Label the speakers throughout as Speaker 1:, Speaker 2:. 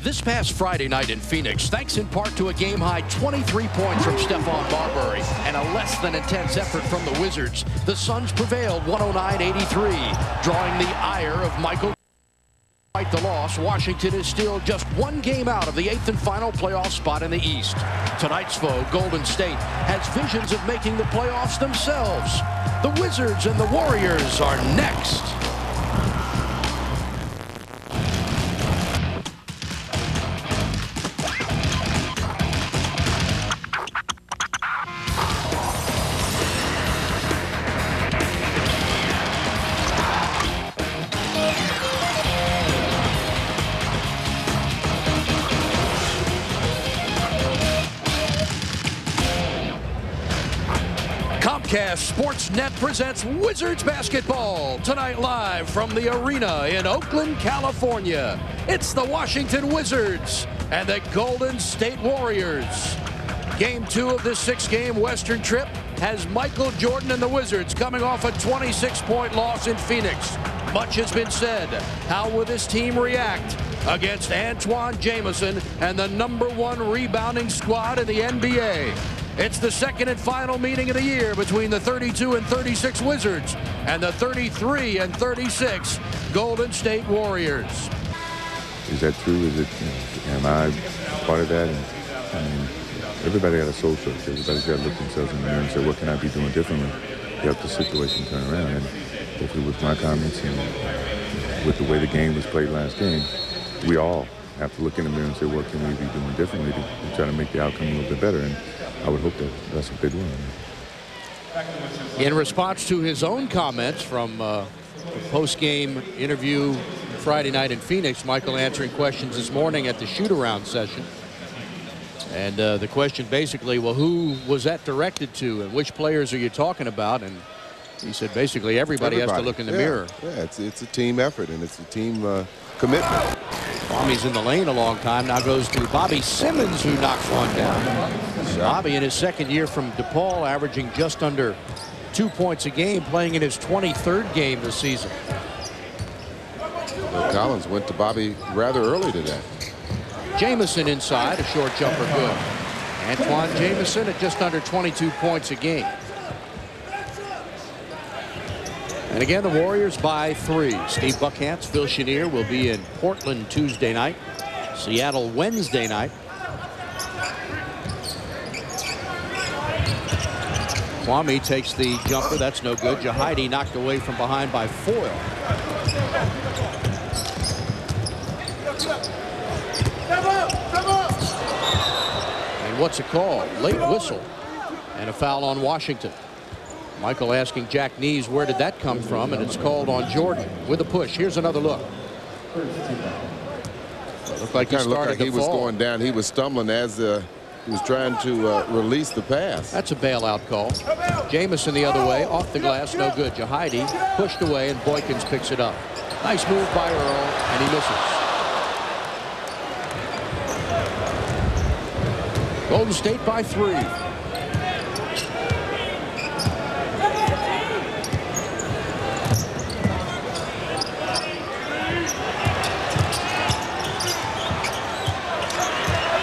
Speaker 1: This past Friday night in Phoenix, thanks in part to a game-high 23 points from Stephon Marbury and a less than intense effort from the Wizards, the Suns prevailed 109-83, drawing the ire of Michael. Despite the loss, Washington is still just one game out of the 8th and final playoff spot in the East. Tonight's foe, Golden State, has visions of making the playoffs themselves. The Wizards and the Warriors are next. Comcast Sportsnet presents Wizards basketball tonight live from the arena in Oakland, California. It's the Washington Wizards and the Golden State Warriors. Game 2 of this 6-game Western trip has Michael Jordan and the Wizards coming off a 26-point loss in Phoenix. Much has been said. How will this team react against Antoine Jamison and the #1 rebounding squad in the NBA? It's the second and final meeting of the year between the 32-36 Wizards and the 33-36 Golden State Warriors.
Speaker 2: Is that true? Is it? Am I part of that? And everybody got a soul search. Everybody's got to look themselves in the mirror and say, what can I be doing differently to help the situation turn around? And hopefully with my comments and with the way the game was played last game, we all have to look in the mirror and say, what can we be doing differently to try to make the outcome a little bit better? And I would hope that that's a big one.
Speaker 1: In response to his own comments from the post-game interview Friday night in Phoenix, Michael answering questions this morning at the shoot-around session. And the question basically, well, who was that directed to and which players are you talking about? And he said basically everybody has to look in the mirror.
Speaker 3: Yeah, it's a team effort and it's a team commitment.
Speaker 1: Kwami's in the lane a long time. Now goes to Bobby Simmons, who knocks one down. Bobby in his second year from DePaul, averaging just under 2 points a game, playing in his 23rd game this season.
Speaker 3: Bill Collins went to Bobby rather early today.
Speaker 1: Jamison inside, a short jumper good. Antoine Jamison at just under 22 points a game. And again, the Warriors by 3. Steve Buckhantz, Phil Chenier will be in Portland Tuesday night. Seattle Wednesday night. Kwame takes the jumper. That's no good. Jahidi knocked away from behind by Foyle. And what's a call? Late whistle. And a foul on Washington. Michael asking Jack Nees where did that come from, and it's called on Jordan with a push. Here's another look. It looked like he started to fall.
Speaker 3: He was going down. He was stumbling as he was trying to release the pass.
Speaker 1: That's a bailout call. Jamison the other way, off the glass, no good. Jahidi pushed away, and Boykins picks it up. Nice move by Earl, and he misses. Golden State by 3.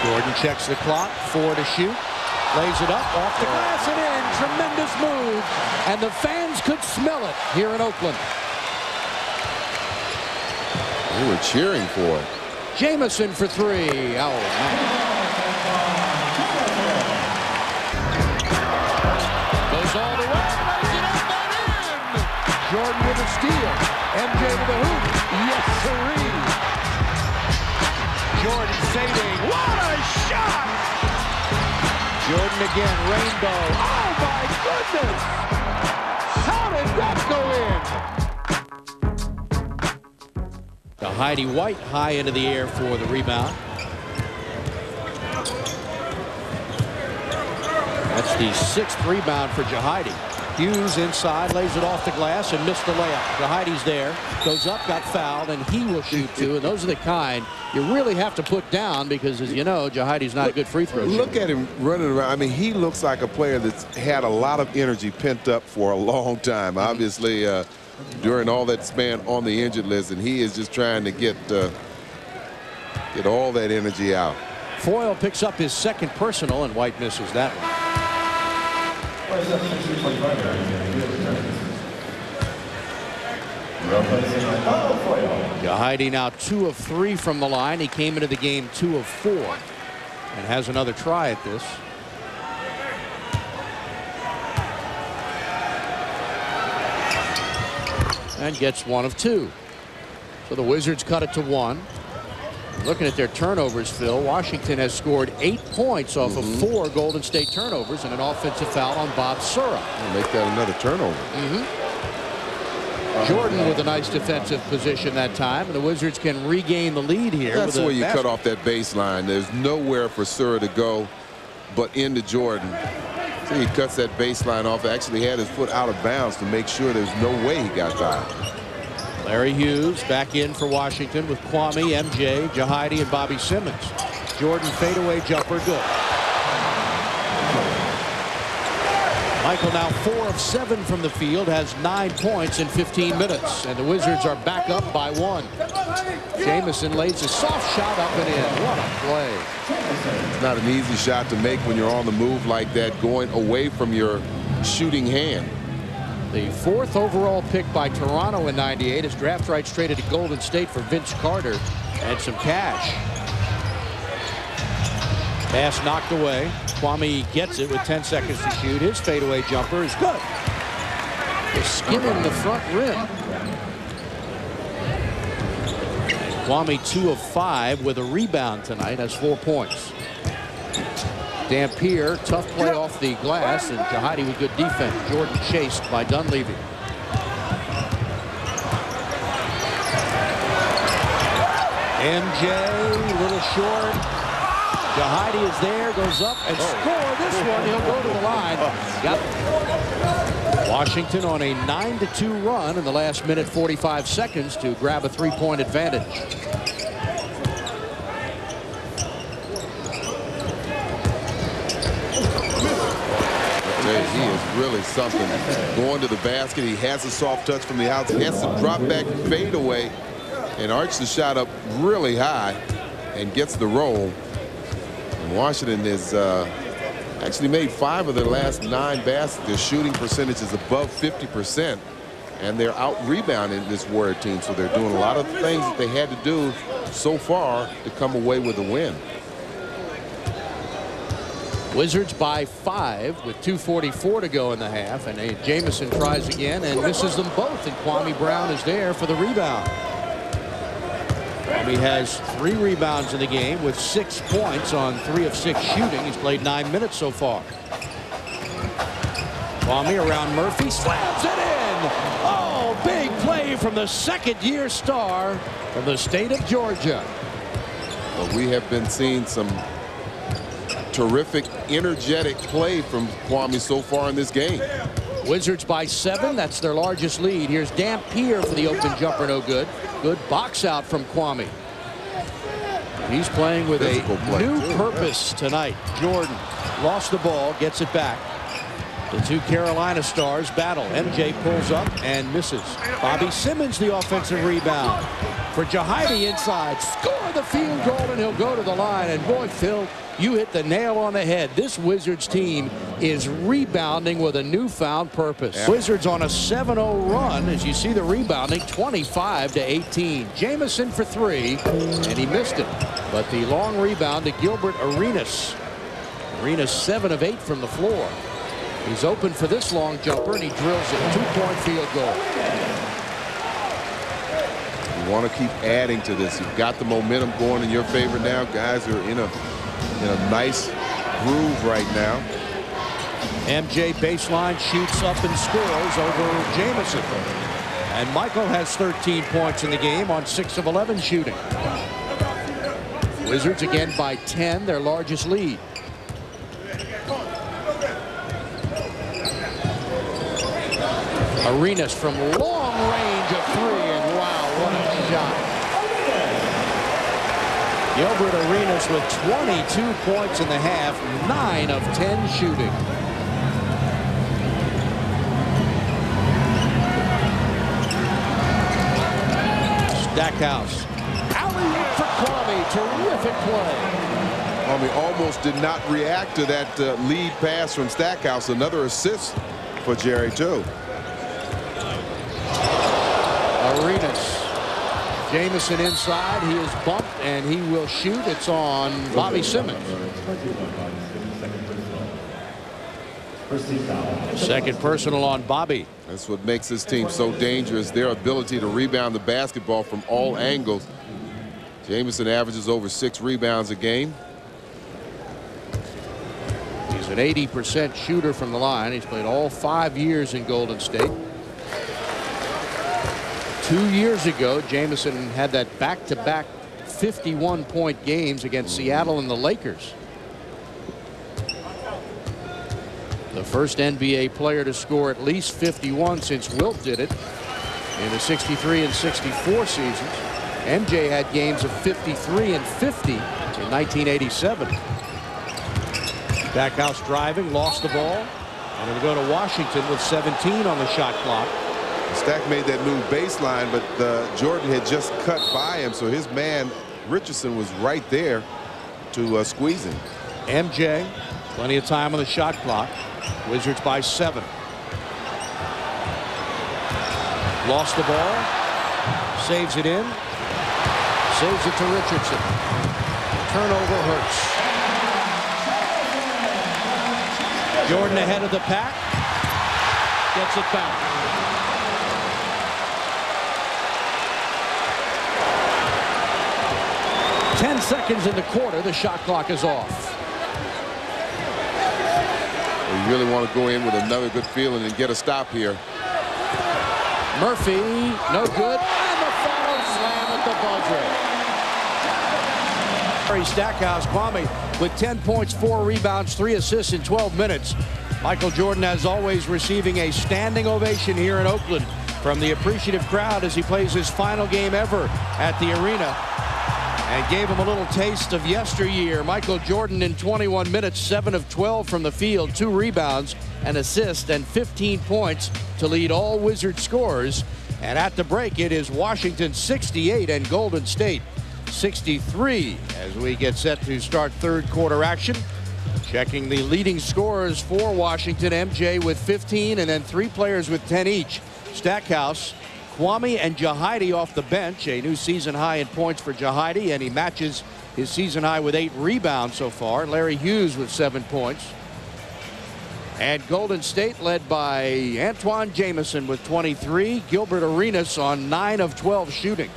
Speaker 1: Jordan checks the clock, 4 to shoot, lays it up, off the glass and in. Tremendous move, and the fans could smell it here in Oakland.
Speaker 3: They were cheering for it.
Speaker 1: Jamison for 3. Oh, man. Goes all the way, lays it up and in. Jordan with a steal. MJ with a hoop. Yes, sirree. Jordan saving. What a shot! Jordan again, rainbow. Oh my goodness! How did that go in? The Heidi White high into the air for the rebound. That's the 6th rebound for Jahidi. Hughes inside, lays it off the glass and missed the layup. Jahidi's there, goes up, got fouled, and he will shoot 2. And those are the kind you really have to put down because, as you know, Jahidi's not a good free throw shooter.
Speaker 3: Look at him running around. I mean, he looks like a player that's had a lot of energy pent up for a long time. Obviously, during all that span on the injured list, and he is just trying to get Get all that energy out.
Speaker 1: Foyle picks up his second personal, and White misses that one. Jahaidi now 2 of 3 from the line. He came into the game 2 of 4 and has another try at this. And gets 1 of 2. So the Wizards cut it to 1. Looking at their turnovers, Phil, Washington has scored 8 points off of 4 Golden State turnovers and an offensive foul on Bob Sura.
Speaker 3: Make that another turnover.
Speaker 1: Jordan with a nice defensive position that time, and the Wizards can regain the lead here.
Speaker 3: That's where you cut off that baseline. There's nowhere for Sura to go but into Jordan. So he cuts that baseline off. Actually had his foot out of bounds to make sure there's no way he got by.
Speaker 1: Larry Hughes back in for Washington with Kwame, MJ, Jahaidi, and Bobby Simmons. Jordan fadeaway jumper, good. Michael now 4 of 7 from the field, has 9 points in 15 minutes, and the Wizards are back up by 1. Jamison lays a soft shot up and in. What a play.
Speaker 3: It's not an easy shot to make when you're on the move like that, going away from your shooting hand.
Speaker 1: The 4th overall pick by Toronto in '98. His draft rights traded to Golden State for Vince Carter and some cash. Pass knocked away. Kwame gets it with 10 seconds to shoot. His fadeaway jumper is good. They're skimming the front rim. Kwame 2 of 5 with a rebound tonight, has 4 points. Dampier, tough play off the glass, and Jahaidi with good defense. Jordan chased by Dunleavy. MJ, little short. Jahaidi is there, goes up and score this one. He'll go to the line. Got Washington on a 9-2 run in the last minute 45 seconds to grab a 3-point advantage.
Speaker 3: He is really something. Going to the basket, he has a soft touch from the outside. He has to drop back, fade away, and arch the shot up really high and gets the roll. And Washington has actually made 5 of their last 9 baskets. Their shooting percentage is above 50%, and they're out rebounding this Warrior team. So they're doing a lot of things that they had to do so far to come away with a win.
Speaker 1: Wizards by 5 with 2:44 to go in the half, and Jamison tries again and misses them both, and Kwame Brown is there for the rebound. Kwame has 3 rebounds in the game with 6 points on 3 of 6 shooting. He's played 9 minutes so far. Kwame around Murphy, slams it in. Oh, big play from the second-year star from the state of Georgia.
Speaker 3: Well, we have been seeing some terrific, energetic play from Kwame so far in this game.
Speaker 1: Wizards by 7. That's their largest lead. Here's Dampier for the open jumper, no good. Good box out from Kwame. He's playing with a new purpose tonight. Jordan lost the ball, gets it back. The 2 Carolina stars battle. MJ pulls up and misses. Bobby Simmons the offensive rebound for Jahaidi inside. Score the field goal, and he'll go to the line. And boy, Phil, you hit the nail on the head. This Wizards team is rebounding with a newfound purpose. Yeah. Wizards on a 7-0 run, as you see the rebounding, 25-18. Jamison for 3, and he missed it. But the long rebound to Gilbert Arenas. Arenas 7 of 8 from the floor. He's open for this long jumper, and he drills it. 2-point field goal.
Speaker 3: You want to keep adding to this. You've got the momentum going in your favor now. Guys are in a nice groove right now.
Speaker 1: MJ baseline shoots up and scores over Jamison. And Michael has 13 points in the game on 6 of 11 shooting. Wizards again by 10, their largest lead. Arenas from long range of 3, and wow, what a shot. Gilbert Arenas with 22 points in the half, 9 of 10 shooting. Stackhouse Alley-oop for Kwame. Terrific play.
Speaker 3: Kwame almost did not react to that lead pass from Stackhouse. Another assist for Jerry Joe.
Speaker 1: Arenas. Jamison inside. He is bumped and he will shoot. It's on Bobby Simmons. Second personal on Bobby.
Speaker 3: That's what makes this team so dangerous. Their ability to rebound the basketball from all angles. Jamison averages over 6 rebounds a game.
Speaker 1: He's an 80% shooter from the line. He's played all 5 years in Golden State. 2 years ago, Jamison had that back-to-back 51-point games against Seattle and the Lakers. The first NBA player to score at least 51 since Wilt did it in the 63 and 64 seasons. MJ had games of 53 and 50 in 1987. Stackhouse driving, lost the ball, and it'll go to Washington with 17 on the shot clock.
Speaker 3: Stack made that move baseline, but Jordan had just cut by him, so his man Richardson was right there to squeeze him.
Speaker 1: MJ, plenty of time on the shot clock. Wizards by 7. Lost the ball. Saves it in. Saves it to Richardson. Turnover hurts. Jordan ahead of the pack. Gets it back. Ten seconds in the quarter. The shot clock is off.
Speaker 3: You really want to go in with another good feeling and get a stop here.
Speaker 1: Murphy, no good. And the follow slam at the buzzer. Harry Stackhouse, Kwame with 10 points, 4 rebounds, 3 assists in 12 minutes. Michael Jordan, as always, receiving a standing ovation here in Oakland from the appreciative crowd as he plays his final game ever at the arena. And gave him a little taste of yesteryear. Michael Jordan in 21 minutes, 7 of 12 from the field, 2 rebounds, an assist, and 15 points to lead all Wizard scorers. And at the break, it is Washington 68 and Golden State 63 as we get set to start third quarter action. Checking the leading scorers for Washington, MJ with 15, and then 3 players with 10 each. Stackhouse, Kwame, and Jahidi off the bench. A new season high in points for Jahidi, and he matches his season high with 8 rebounds so far. Larry Hughes with 7 points. And Golden State led by Antoine Jamison with 23. Gilbert Arenas on 9 of 12 shooting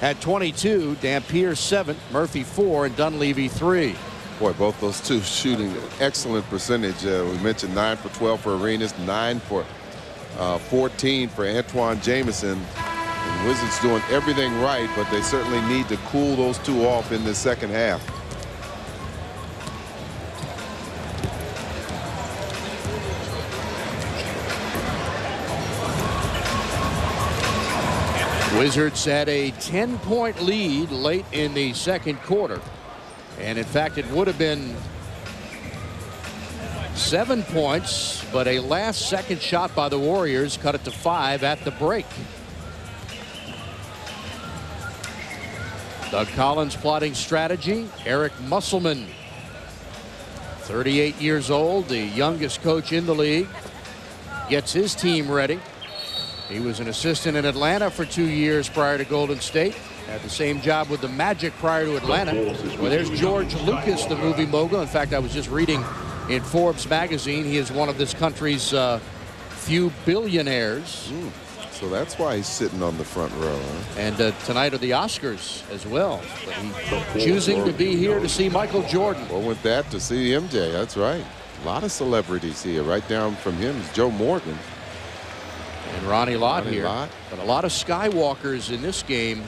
Speaker 1: at 22. Dampier 7, Murphy 4, and Dunleavy 3.
Speaker 3: Boy, both those two shooting excellent percentage. We mentioned 9 for 12 for Arenas, 9 for 14 for Antoine Jamison. And Wizards doing everything right, but they certainly need to cool those two off in the second half.
Speaker 1: Wizards had a 10-point lead late in the second quarter. And in fact, it would have been 7 points, but a last-second shot by the Warriors cut it to 5 at the break. Doug Collins plotting strategy. Eric Musselman, 38 years old, the youngest coach in the league, gets his team ready. He was an assistant in Atlanta for 2 years prior to Golden State. Had the same job with the Magic prior to Atlanta. Well, there's George Lucas, the movie mogul. In fact, I was just reading in Forbes magazine, he is one of this country's few billionaires.
Speaker 3: So that's why he's sitting on the front row. Huh?
Speaker 1: And tonight are the Oscars as well. But he's choosing to be here to see Michael Jordan.
Speaker 3: Well, with that, to see MJ, that's right. A lot of celebrities here. Right down from him is Joe Morgan.
Speaker 1: And Ronnie Lott here. But a lot of Skywalkers in this game.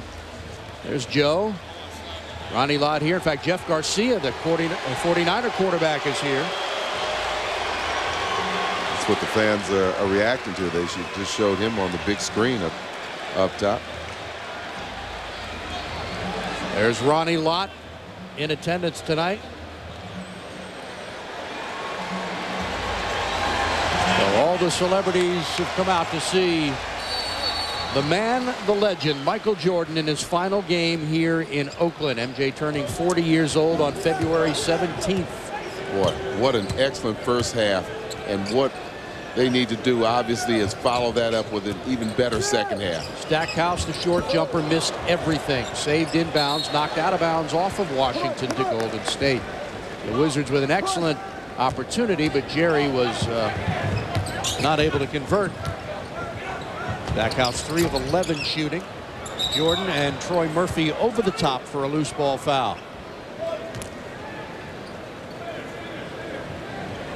Speaker 1: There's Joe. Ronnie Lott here. In fact, Jeff Garcia, the 49er quarterback, is here.
Speaker 3: That's what the fans are reacting to. They just showed him on the big screen up top.
Speaker 1: There's Ronnie Lott in attendance tonight. So all the celebrities have come out to see The man, the legend, Michael Jordan, in his final game here in Oakland. MJ turning 40 years old on February 17th.
Speaker 3: Boy, what an excellent first half. And what they need to do, obviously, is follow that up with an even better second half.
Speaker 1: Stackhouse, the short jumper, missed everything. Saved inbounds, knocked out of bounds off of Washington to Golden State. The Wizards with an excellent opportunity, but Jerry was not able to convert. Stackhouse 3 of 11 shooting. Jordan and Troy Murphy over the top for a loose ball foul.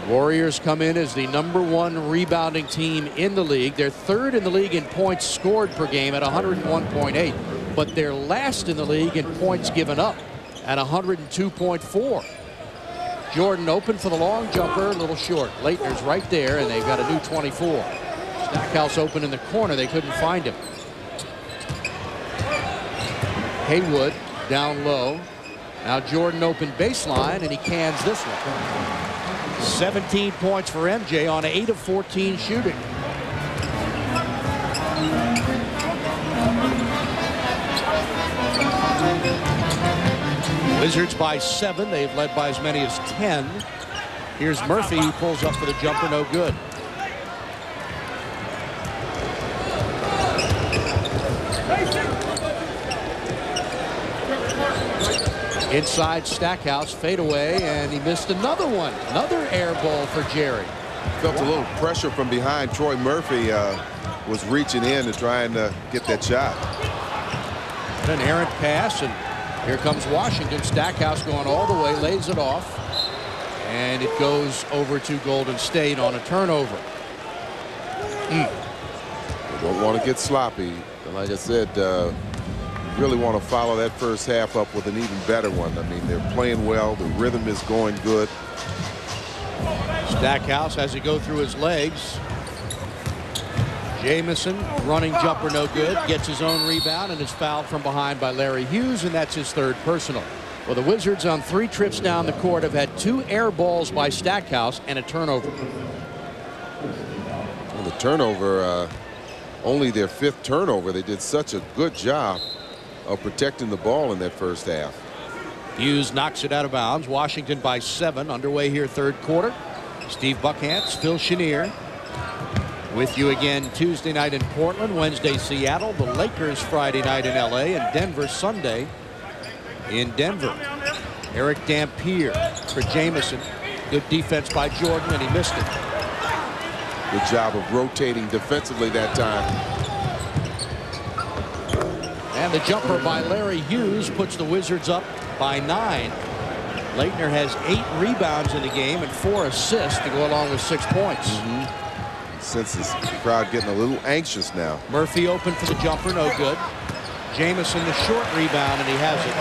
Speaker 1: Warriors come in as the #1 rebounding team in the league. They're 3rd in the league in points scored per game at 101.8, but they're last in the league in points given up at 102.4. Jordan open for the long jumper, a little short. Leitner's right there, and they've got a new 24. Stackhouse open in the corner. They couldn't find him. Haywood down low. Now Jordan open baseline, and he cans this one. 17 points for MJ on 8 of 14 shooting. Wizards by 7. They've led by as many as 10. Here's Murphy. He pulls up for the jumper. No good. Inside Stackhouse, fadeaway, and he missed another one. Another air ball for Jerry.
Speaker 3: Felt a little pressure from behind. Troy Murphy was reaching in to try and get that shot.
Speaker 1: An errant pass, and here comes Washington. Stackhouse going all the way, lays it off, and it goes over to Golden State on a turnover.
Speaker 3: They don't want to get sloppy. And like I said, really want to follow that first half up with an even better one. I mean, they're playing well. The rhythm is going good.
Speaker 1: Stackhouse has to go through his legs. Jamison, running jumper, no good. Gets his own rebound and is fouled from behind by Larry Hughes, and that's his 3rd personal. Well, the Wizards on 3 trips down the court have had 2 air balls by Stackhouse and a turnover.
Speaker 3: Well, the turnover, only their 5th turnover. They did such a good job of protecting the ball in that first half.
Speaker 1: Hughes knocks it out of bounds. Washington by 7. Underway here, 3rd quarter. Steve Buckhantz, Phil Chenier with you again Tuesday night in Portland, Wednesday Seattle, the Lakers Friday night in LA, and Denver Sunday in Denver. Eric Dampier for Jamison. Good defense by Jordan, and he missed it.
Speaker 3: Good job of rotating defensively that time.
Speaker 1: And the jumper by Larry Hughes puts the Wizards up by 9. Leitner has 8 rebounds in the game and 4 assists to go along with 6 points.
Speaker 3: Since this crowd getting a little anxious now.
Speaker 1: Murphy open for the jumper, no good. Jamison the short rebound, and he has it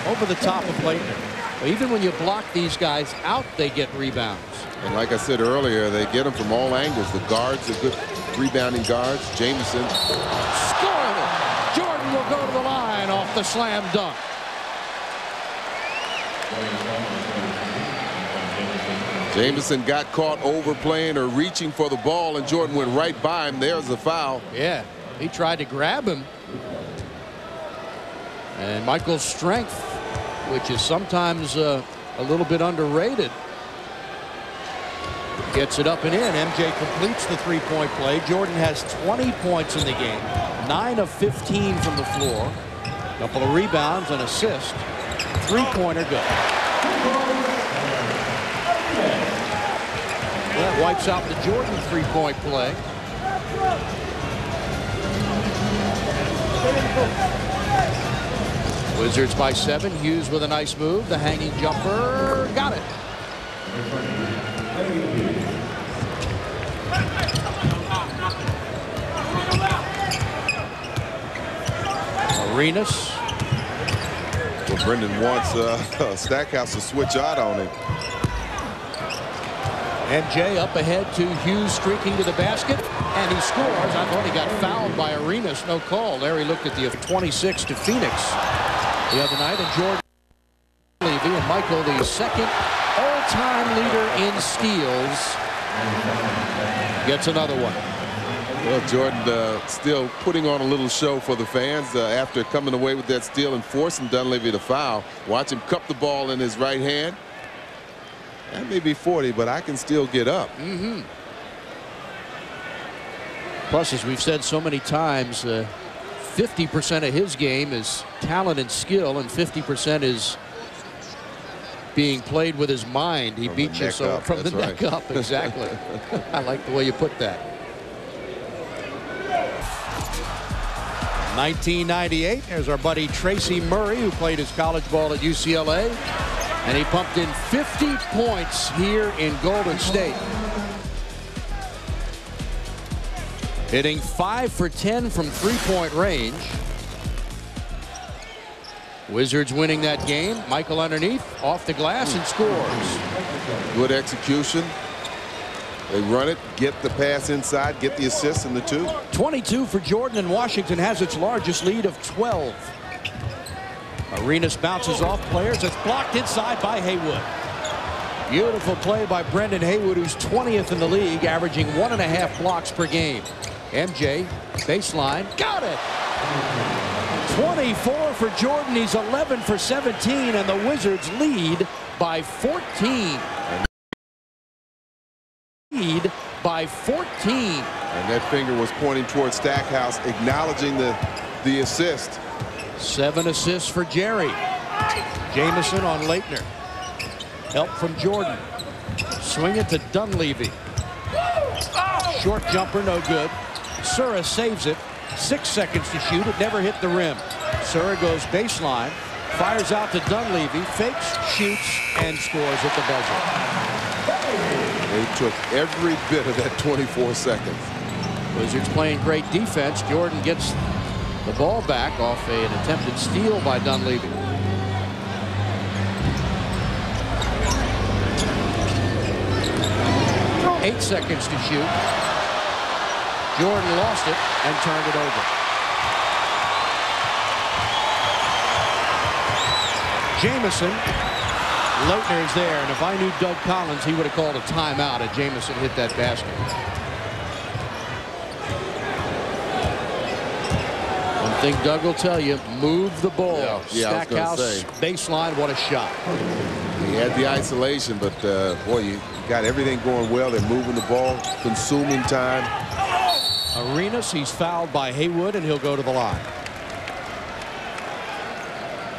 Speaker 1: over the top of Leitner. Well, even when you block these guys out, they get rebounds.
Speaker 3: And like I said earlier, they get them from all angles. The guards are good rebounding guards. Jamison
Speaker 1: scored it. Jordan will go to the line off the slam dunk.
Speaker 3: Jamison got caught overplaying or reaching for the ball, and Jordan went right by him. There's the foul.
Speaker 1: Yeah, he tried to grab him. And Michael's strength, which is sometimes a little bit underrated, gets it up and in. MJ completes the 3-point play. Jordan has 20 points in the game, 9 of 15 from the floor, a couple of rebounds and assists. 3-pointer good. That wipes out the Jordan 3-point play. Wizards by 7. Hughes with a nice move. The hanging jumper. Got it. Arenas.
Speaker 3: Well, Brendan wants Stackhouse to switch out on him.
Speaker 1: MJ up ahead to Hughes, streaking to the basket, and he scores. I thought he got fouled by Arenas. No call. Larry looked at the 26 to Phoenix the other night, and Jordan Levy and Michael, the 2nd all-time leader in steals, gets another one.
Speaker 3: Well, Jordan still putting on a little show for the fans after coming away with that steal and forcing Dunleavy to foul. Watch him cup the ball in his right hand. That may be 40, but I can still get up.
Speaker 1: Plus, as we've said so many times, 50% of his game is talent and skill, and 50% is being played with his mind. He beats you so from the neck up. Exactly. I like the way you put that. 1998. There's our buddy Tracy Murray, who played his college ball at UCLA, and he pumped in 50 points here in Golden State. Hitting 5 for 10 from three-point range. Wizards winning that game. Michael underneath, off the glass, and scores.
Speaker 3: Good execution. They run it, get the pass inside, get the assist in the two.
Speaker 1: 22 for Jordan, and Washington has its largest lead of 12. Arenas bounces off players. It's blocked inside by Haywood. Beautiful play by Brendan Haywood, who's 20th in the league, averaging 1.5 blocks per game. MJ, baseline, got it. 24 for Jordan. He's 11 for 17, and the Wizards lead by 14. Lead by 14.
Speaker 3: And that finger was pointing towards Stackhouse, acknowledging the assist.
Speaker 1: 7 assists for Jerry. Jamison on Leitner. Help from Jordan. Swing it to Dunleavy. Short jumper, no good. Sura saves it. 6 seconds to shoot. It never hit the rim. Sura goes baseline, fires out to Dunleavy, fakes, shoots, and scores at the buzzer.
Speaker 3: They took every bit of that 24 seconds.
Speaker 1: Wizards playing great defense. Jordan gets the ball back off an attempted steal by Dunleavy. Eight seconds to shoot. Jordan lost it and turned it over. Jamison. Leitner is there, and if I knew Doug Collins, he would have called a timeout if Jamison hit that basket. One thing Doug will tell you, move the ball. Stackhouse baseline, what a shot.
Speaker 3: He had the isolation, but boy, you got everything going well. They're moving the ball, consuming time.
Speaker 1: Arenas, he's fouled by Haywood, and he'll go to the line.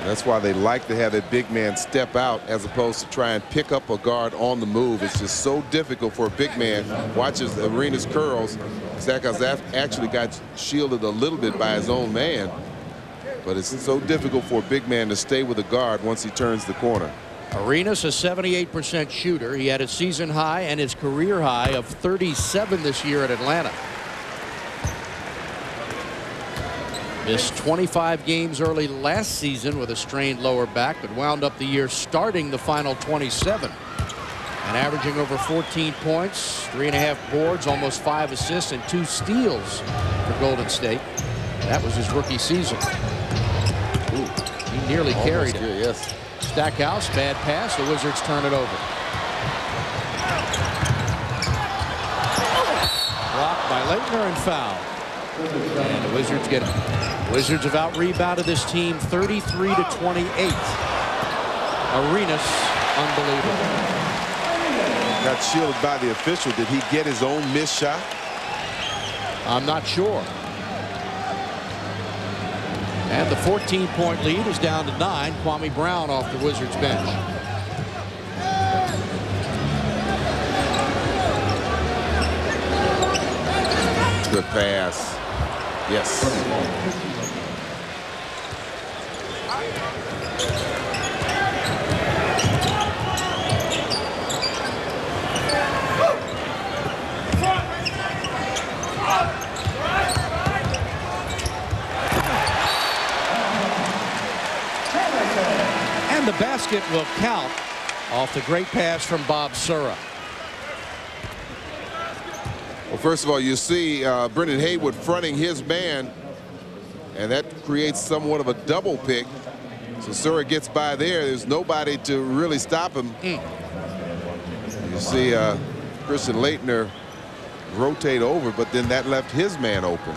Speaker 3: That's why they like to have a big man step out as opposed to try and pick up a guard on the move. It's just so difficult for a big man. Watches Arenas curls. Stackhouse actually got shielded a little bit by his own man. But it's so difficult for a big man to stay with a guard once he turns the corner.
Speaker 1: Arenas, a 78% shooter. He had a season high and his career high of 37 this year at Atlanta. Missed 25 games early last season with a strained lower back, but wound up the year starting the final 27 and averaging over 14 points, 3.5 boards, almost 5 assists, and 2 steals for Golden State. That was his rookie season. Ooh, he nearly carried it.
Speaker 3: Good, yes.
Speaker 1: Stackhouse, bad pass. The Wizards turn it over. Blocked by Leitner and foul. And the Wizards get it. Wizards have out-rebounded this team 33-28. Arenas, unbelievable.
Speaker 3: Got shielded by the official. Did he get his own missed shot?
Speaker 1: I'm not sure. And the 14-point lead is down to 9. Kwame Brown off the Wizards bench.
Speaker 3: Good pass. Yes.
Speaker 1: And the basket will count off the great pass from Bob Sura.
Speaker 3: Well, first of all, you see Brendan Haywood fronting his man, and that creates somewhat of a double pick. So Sura gets by there. There's nobody to really stop him. You see Christian Leitner rotate over, but then that left his man open.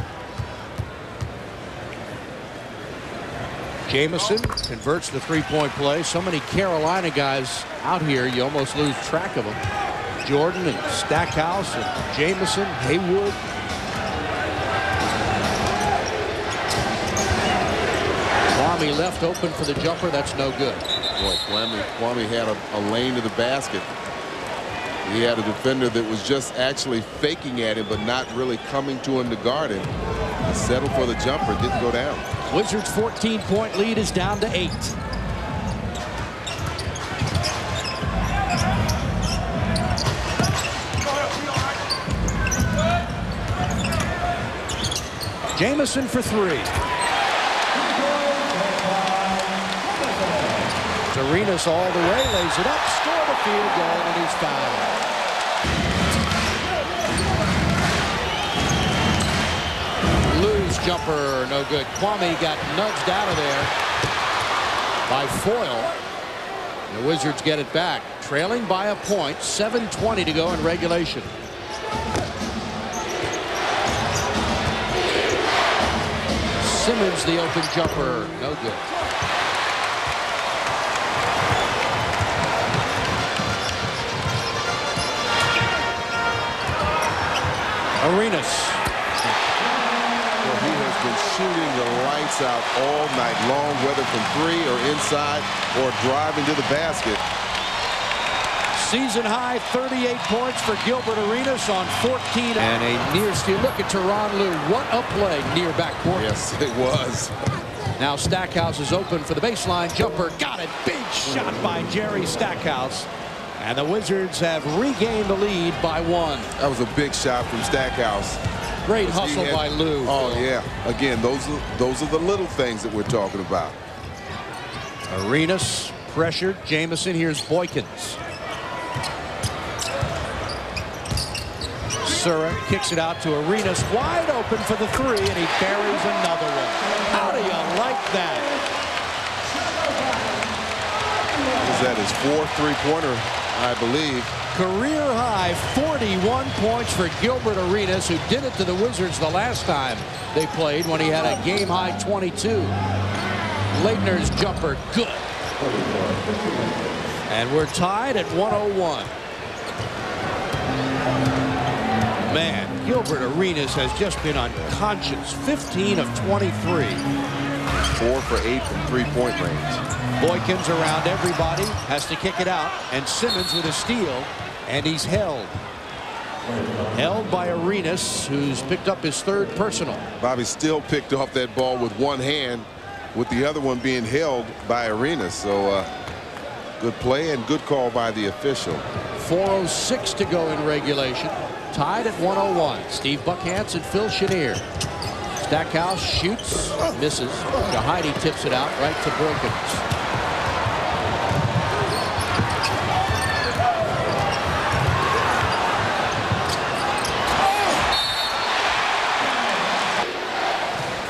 Speaker 1: Jamison converts the three-point play. So many Carolina guys out here, you almost lose track of them. Jordan and Stackhouse and Jamison, Haywood. Kwame left open for the jumper. That's no good.
Speaker 3: Boy, Kwame had a lane to the basket. He had a defender that was just actually faking at him, but not really coming to him to guard him. He settled for the jumper, didn't go down.
Speaker 1: Wizards' 14-point lead is down to 8. Jamison for 3. Arenas all the way, lays it up, score the field goal, and he's fouled. Lou's jumper, no good. Kwame got nudged out of there by Foyle. The Wizards get it back, trailing by a point, 7:20 to go in regulation. Simmons, the open jumper, no good. Arenas.
Speaker 3: Well, he has been shooting the lights out all night long, whether from 3 or inside or driving to the basket.
Speaker 1: Season high 38 points for Gilbert Arenas on 14. And a near steal. Look at Tyronn Lue. What a play near backcourt.
Speaker 3: Yes, it was.
Speaker 1: Now Stackhouse is open for the baseline jumper. Got it. Big shot by Jerry Stackhouse. And the Wizards have regained the lead by 1.
Speaker 3: That was a big shot from Stackhouse.
Speaker 1: Great hustle by Lue.
Speaker 3: Oh, yeah. Again, those are the little things that we're talking about.
Speaker 1: Arenas pressured. Jamison. Here's Boykins. Sura kicks it out to Arenas. Wide open for the 3, and he buries another one. How do you like that?
Speaker 3: Is that his 4th three-pointer, I believe.
Speaker 1: Career high 41 points for Gilbert Arenas, who did it to the Wizards the last time they played when he had a game high 22. Leitner's jumper, good. And we're tied at 101. Man, Gilbert Arenas has just been unconscious. 15 of 23.
Speaker 3: 4 for 8 from three-point range.
Speaker 1: Boykins around everybody, has to kick it out, and Simmons with a steal, and he's held. Held by Arenas, who's picked up his 3rd personal.
Speaker 3: Bobby still picked off that ball with one hand, with the other one being held by Arenas. So good play and good call by the official.
Speaker 1: 4:06 to go in regulation. Tied at 101. Steve Buckhantz and Phil Chenier. Stackhouse shoots, misses. Shahidi tips it out right to Boykins.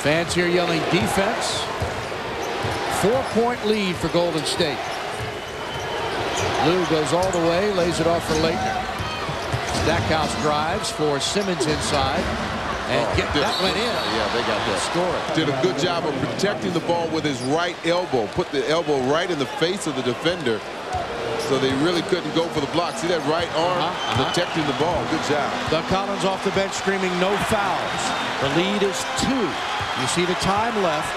Speaker 1: Fans here yelling defense. 4-point lead for Golden State. Lue goes all the way, lays it off for Leitner. Stackhouse drives for Simmons inside. And that went in.
Speaker 3: Yeah, they got that.
Speaker 1: Score it.
Speaker 3: Did a good job of protecting the ball with his right elbow. Put the elbow right in the face of the defender, so they really couldn't go for the block. See that right arm protecting the ball. Good job.
Speaker 1: Doug Collins off the bench screaming no fouls. The lead is 2. You see the time left.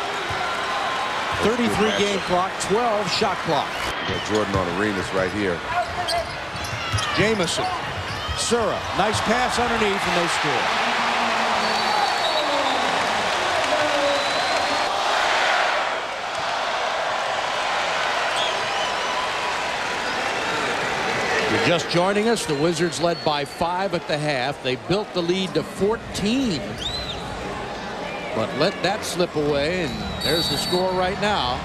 Speaker 1: 33 game clock, 12 shot clock.
Speaker 3: You got Jordan on Arenas right here.
Speaker 1: Jamison. Sura. Nice pass underneath, and they score. You're just joining us. The Wizards led by 5 at the half. They built the lead to 14. But let that slip away, and there's the score right now.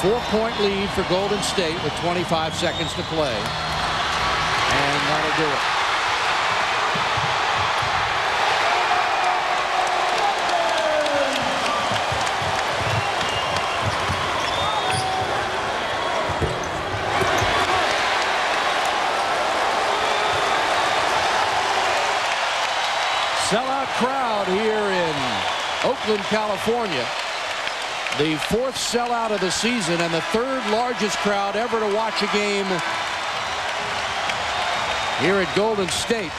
Speaker 1: 4-point lead for Golden State with 25 seconds to play. And that'll do it. Oakland, California. The 4th sellout of the season and the 3rd largest crowd ever to watch a game here at Golden State.